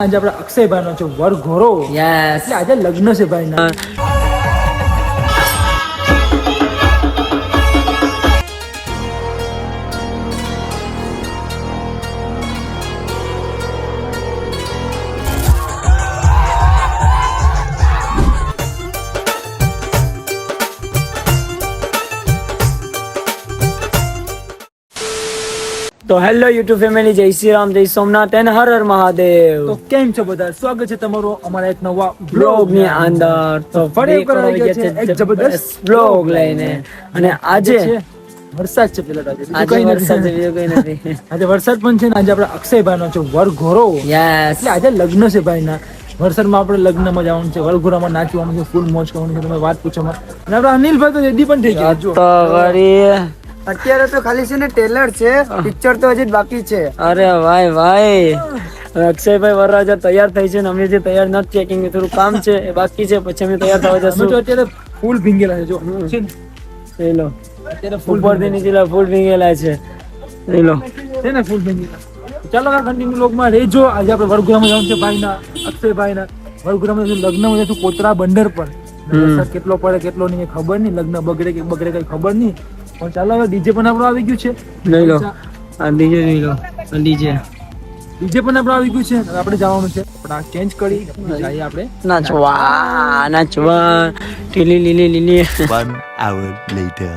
આજે આપણે અક્ષયભાઈ નો છે વરઘોડો. યસ એટલે આજે લગ્ન છે ભાઈ ના. તો હેલો યુટ્યુબ ફેમિલી, જય શ્રી રામ, જય સોમનાથ એન્ડ હર હર મહાદેવ. તો કેમ છો બધા? સ્વાગત છે તમારું અમારા એક નવા બ્લોગ ની અંદર. તો ફરી એકવાર આવી ગયા છે એક જબરદસ્ત બ્લોગ લઈને. અને આજે વરસાદ છે પેલા આજે આજે વરસાદ છે, બીજું કઈ નથી. આજે વરસાદ પણ છે ને આજે આપણે અક્ષયભાઈ નો છે વરઘોડો. યસ એટલે આજે લગ્ન છે ભાઈ ના. વરસાદમાં આપણે લગ્નમાં જવાનું છે, વરઘોડામાં નાચવાનું છે, ફૂલ મોજ કરવાની છે. તમે વાત પૂછો માં. અને આપણે અનિલભાઈ તો રેડી પણ થઈ ગયા. જો તો કરી અત્યારે તો ખાલી છે ને ટેલર છે, પિક્ચર તો હજી જ બાકી છે. અરે ભાઈ ભાઈ, અક્ષયભાઈ વરરાજા તૈયાર થઈ છે ને અમે જે તૈયાર નથી ચેકિંગ થોડું કામ છે એ બાકી છે, પછી અમે તૈયાર થવા અમે જશું. તો અત્યારે ફૂલ ભીંગેલા છે. જો છે ને લઈ લો, અત્યારે ફૂલ ઉપરથી નીચે ફૂલ ભીંગેલા છે. લઈ લો. છે ને ફૂલ ભીંગેલા. ચાલો કન્ટિન્યુ લોગમાં રહેજો. આજે આપણે વરઘોડામાં જવાનું છે ભાઈના, અક્ષયભાઈના વરઘોડામાં લગ્નમાં જશું કોતરા બંદર પર. વરસાદ કેટલો પડે કેટલો નહીં ખબર નહીં, લગ્ન બગડે કે બગડે કઈ ખબર નહીં. પણ ચાલો હવે ડીજે પણ આપણું આવી ગયું છે. લઈ લો આ ડીજે, લઈ લો ડીજે. ડીજે પણ આપણું આવી ગયું છે. હવે આપણે જવાનું છે, આપણે ચેન્જ કરી જઈએ આપણે નાચવા નાચવા ટીલી લીલી લીલી. 1 hour later.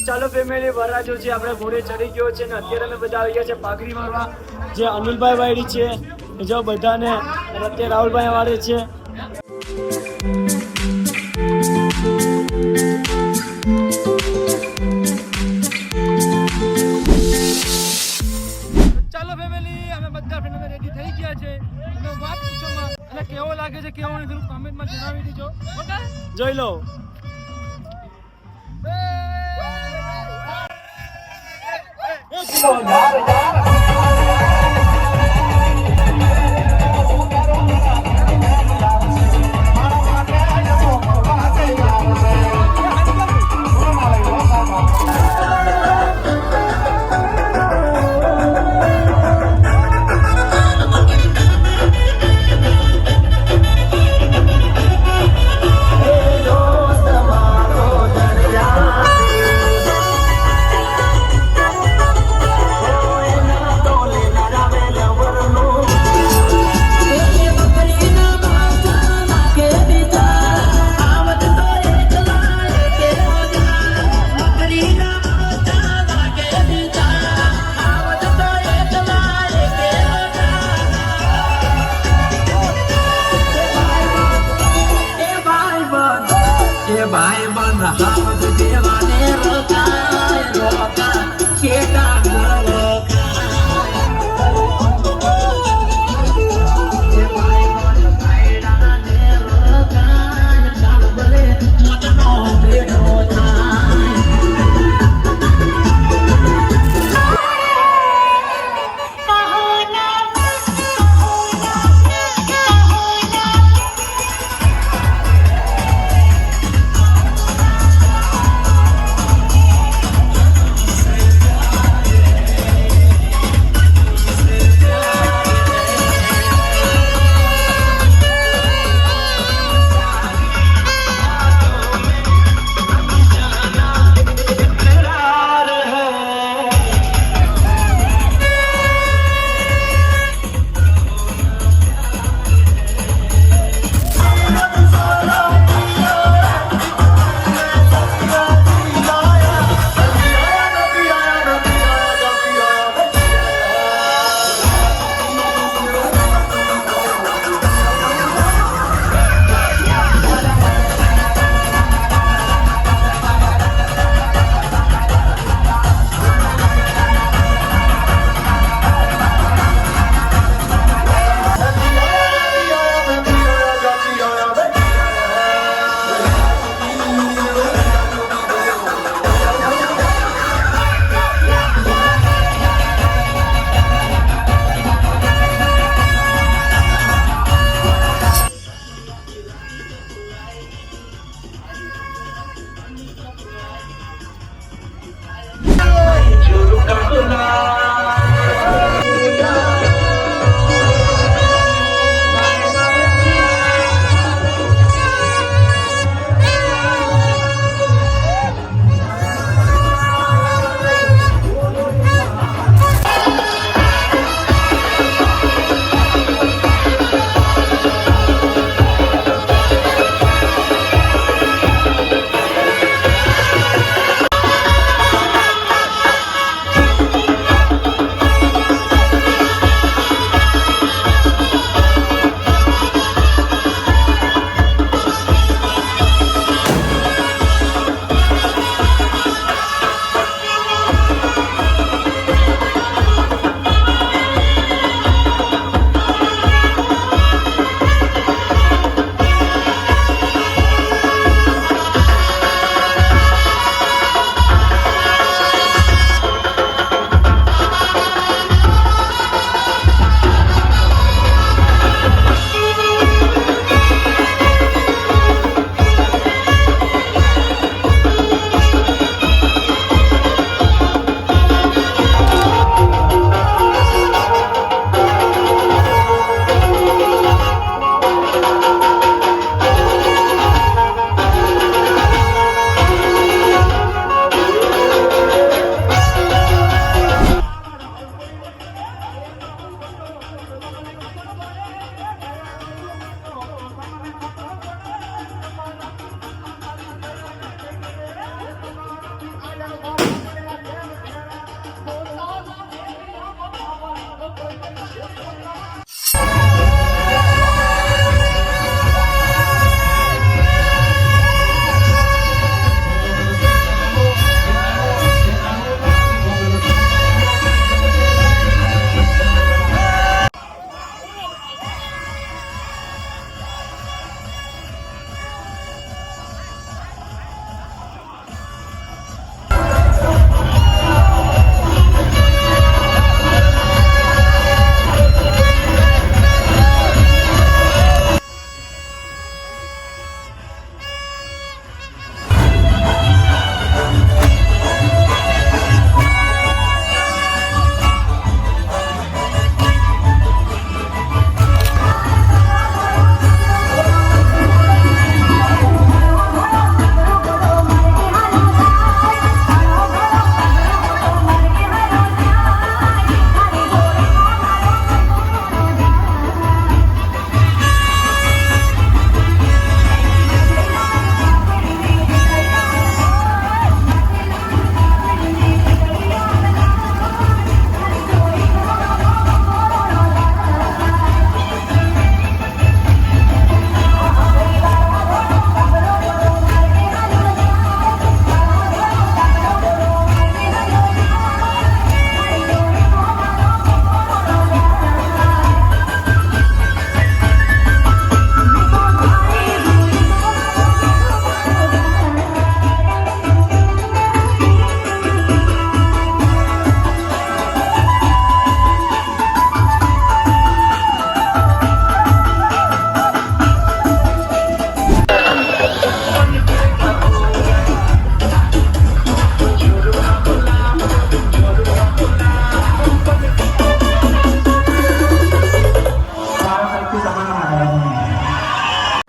ચાલો ફેમિલી, વરરાજો છે આપણે ઘોડે ચડી ગયો છે ને અત્યારે અમે બધા આવી ગયા છે પાઘડી મારવા. જે અનિલભાઈ વાળી છે એ જો બધાને, અને અત્યારે રાહુલભાઈ વાળે છે. ચાલો ફેમિલી, અમે બધા ફ્રેન્ડ રેડી થઈ ગયા છે. તમે વાત પૂછો માં, અને કેવો લાગે છે કેવો નહીં થોડું કમેન્ટમાં જણાવી દીજો. ઓકે, જોઈ લો.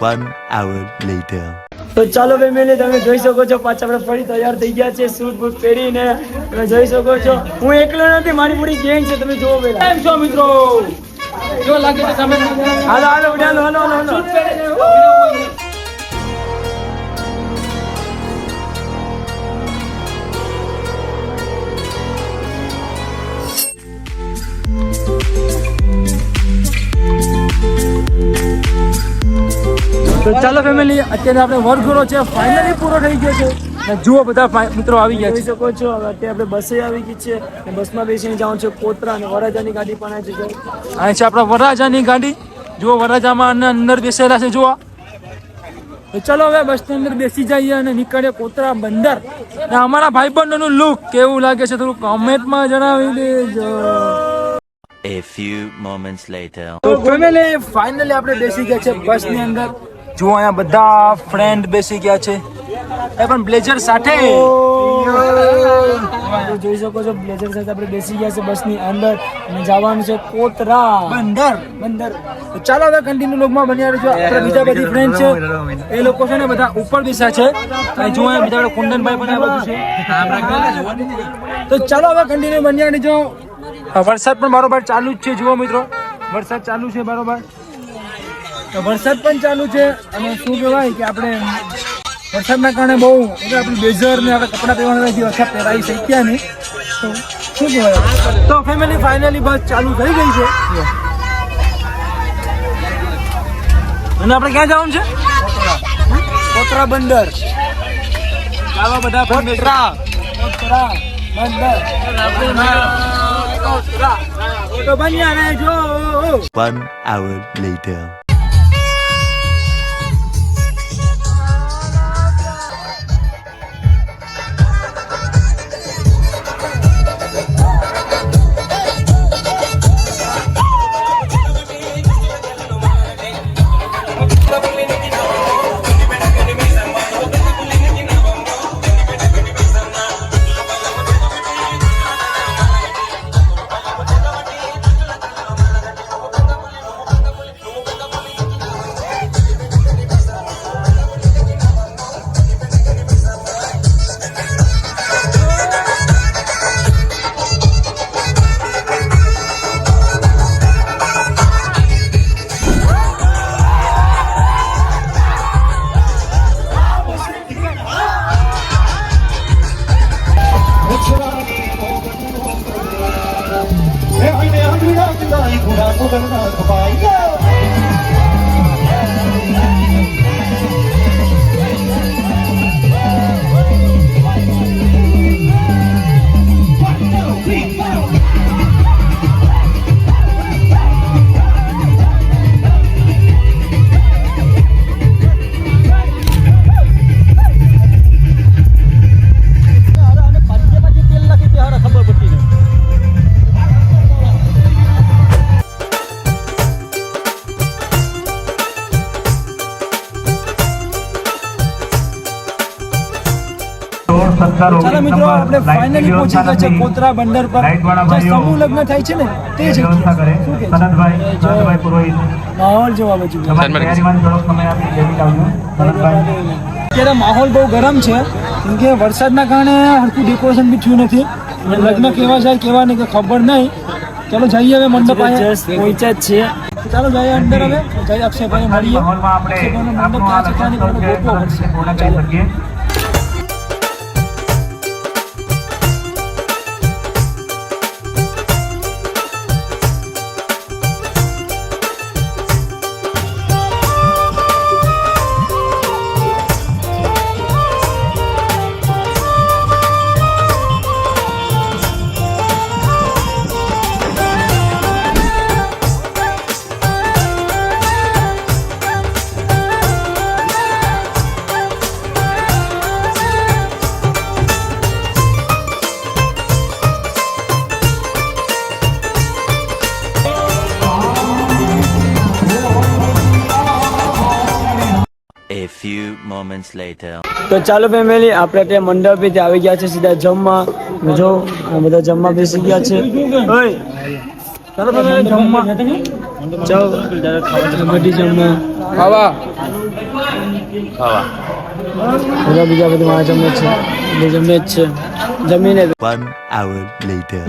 1 hour later. તો ચાલો ફેમિલી, તમે જોઈ શકો છો પાછા આપણે ફરી તૈયાર થઈ ગયા છે સૂટ બૂટ પહેરીને. તમે જોઈ શકો છો હું એકલો નથી, મારી પૂરી ગેંગ છે. તમે જોવો પેલા. કેમ છો મિત્રો? જો લાગે છે તમે હાલો હાલો ઉડાલો, હાલો હાલો. તો ચાલો ફેમિલી, અત્યારે આપણે વર્ગરો છે ફાઇનલી પૂરો થઈ ગયો છે. અને જુઓ બધા મિત્રો આવી ગયા જોઈ છે. શકો છો હવે અત્યારે આપણે બસે આવી ગઈ છે અને બસમાં બેસીને જવાનું છે કોતરા, અને વરાજાની ગાડી પણ આવી છે. આ છે આપણા વરરાજાની ગાડી. જુઓ વરરાજામાં અને અંદર બેસેલા છે. જુઓ તો ચલો હવે બસની અંદર બેસી જઈએ અને નીકળીએ કોતરા બંદર. અને અમારા ભાઈબંધોનું લુક કેવું લાગે છે થોડું કમેન્ટમાં જણાવી દેજો. A few moments later. તો ફેમિલી ફાઇનલી આપણે બેસી ગયા છે બસની અંદર. જુઓ અહીંયા બધા ફ્રેન્ડ બેસી ગયા છે, એ પણ બ્લેઝર સાથે. તમે જોઈ શકો છો બ્લેઝર સાથે આપણે બેસી ગયા છે બસની અંદર અને જવાનું છે કોતરા બંદર. બંદર. તો ચાલો હવે કન્ટિન્યુ લોગમાં બન્યા રહેજો. આપણે બીજા બધી ફ્રેન્ડ છે એ લોકો છે ને બધા ઉપર બેસા છે. અને જો અહીંયા બીજા બધા કુંદનભાઈ પણ આ બાજુ છે. તો ચાલો હવે કન્ટિન્યુ બન્યા રહેજો. વરસાદ પણ બરોબર ચાલુ જ છે. જુઓ મિત્રો વરસાદ ચાલુ છે બરોબર. તો વરસાદ પણ ચાલુ છે અને શું કહેવાય કે આપણે વરસાદના કારણે બહુ આપણે બ્લેઝર ને આપણે કપડાં પહેરવાના નથી, વરસાદ પહેરાવી શક્યા નહીં. તો શું કહેવાય. તો ફેમિલી ફાઇનલી બસ ચાલુ થઈ ગઈ છે. અને આપણે ક્યાં જવાનું છે? કોતરા બંદર. ચાલો બધા કોતરા કોતરા બંદર. તો બન્યા રહેજો. 1 hour later. ચાલો મિત્રો આપણે ફાઇનલી પહોંચી ગયા છે કોતરા બંદર પર. જે સમૂહ લગ્ન થાય છે ને તે જગ્યા. શું કહે છે? માહોલ જોવા બાજુ. અત્યારે માહોલ બહુ ગરમ છે કેમ કે વરસાદના કારણે હરખું ડેકોરેશન બી થયું નથી. અને લગ્ન કેવા જાય કેવા નહીં ખબર નહીં. ચાલો જઈએ હવે મંડપ જસ્ટ પહોંચ્યા જ છીએ. ચાલો જઈએ અંદર હવે જઈએ અક્ષયભાઈ મળીએ. અક્ષયભાઈનો મંડપ ક્યાં છે ત્યાંની મને ગોતવો પડશે. ચાલો. A few moments later. તો ચાલો ફેમિલી, આપણે ત્યાં મંડપે આવી ગયા છે સીધા જમવા. જો આ બધા જમવા બેસી ગયા છે. ઓય ચાલો તમે જમવા જાઓ બધી જમવા. ખાવા બધા બીજા બધું મારા જમે છે એટલે જમે જ છે જમીને 1 hour later.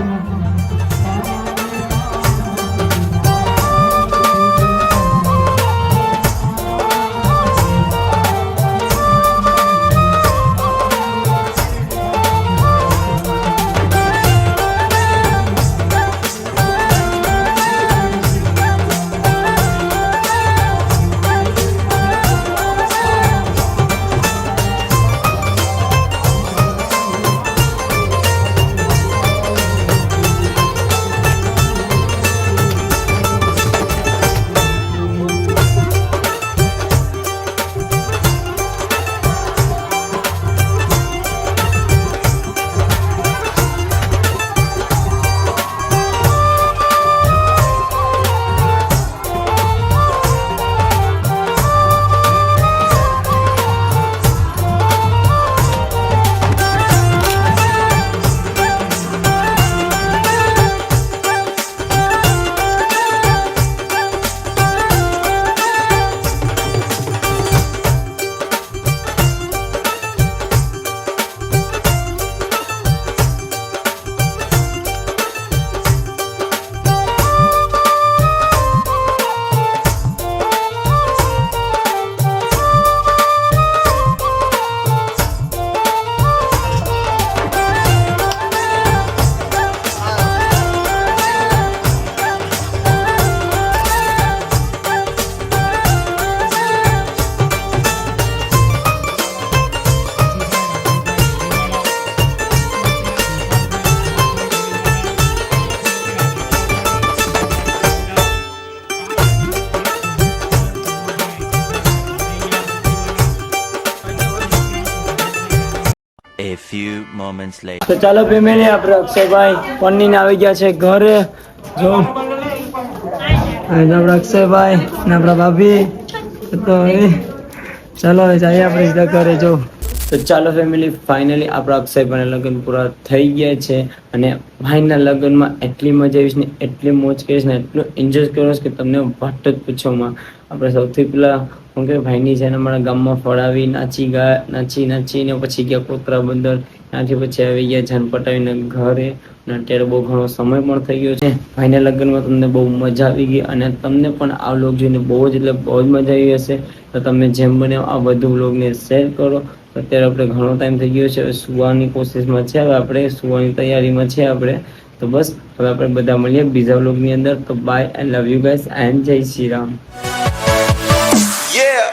A few moments later. તો ચાલો ફેમિલી આપણે અક્ષયભાઈ પન્નીને આવી ગયા છે ઘરે જો આપણે અક્ષયભાઈ ને આપણા ભાભી તો ચાલો હવે જઈએ આપણે સીધા ઘરે જો તો ચાલો ફેમિલી ફાઇનલી આપણા અક્ષયભાઈના લગ્ન પૂરા થઈ ગયા છે અને ભાઈના લગ્નમાં એટલી મજા આવીશ ને એટલી મોજ કરીશ ને એટલું એન્જોય કરીશ કે તમને વાત જ પૂછવામાં આપણે સૌથી પહેલા હું કે ભાઈની છે ને અમારા ગામમાં ફળાવી નાચીને પછી ગયા કોતરા બંદર ત્યાંથી પછી આવી ગયા જાન પટાવીને ઘરે અને અત્યારે બહુ ઘણો સમય પણ થઈ ગયો છે ભાઈના લગ્નમાં તમને બહુ મજા આવી ગઈ અને તમને પણ આ વ્લોગ જોઈને બહુ જ મજા આવી હશે તો તમે જેમ બને આ બધું વ્લોગને શેર કરો તો અત્યારે આપણે ઘણો ટાઈમ થઈ ગયો છે હવે સુવાની કોશિશમાં છે હવે આપણે સુવાની તૈયારીમાં છે આપણે તો બસ હવે આપણે બધા મળીએ બીજા વ્લોગની અંદર તો bye I love you guys and જય શ્રી રામ. Yeah.